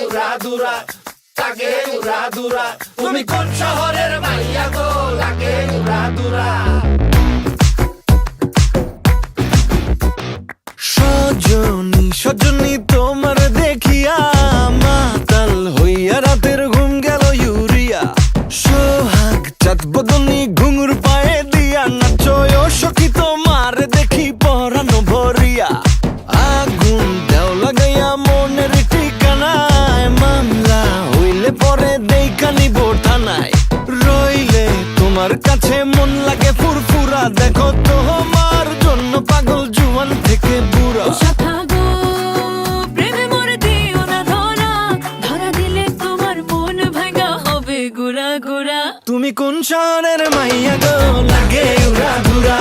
উড়াদুরা, লাগে উড়াদুরা। তুমি কোন শহরের মাইয়া গো, লাগে উড়াদুরা। সজনী সজনী তোমার দেখিয়া মাতাল হইয়া রাতের ঘুম গেল ইউরিয়া। সোহাগ চাঁদ বদনী ঘুঙুর পায়ে দিয়া নাচয় সখী তোমার দেখি পরানো ভরিয়া। আগুন দেও লাগাইয়া মনের ঠিকানায়, মামলা হইলে পরে দেইখা নিব থানায়। রইলে তোমার কাছে মন লাগে ফুরফুরা, দেখো তোমার জন্য পাগল জুয়ান থেকে বুড়া। গুড়া গুড়া তুমি কোন শহরের মাইয়া গো, লাগে উড়াদুরা।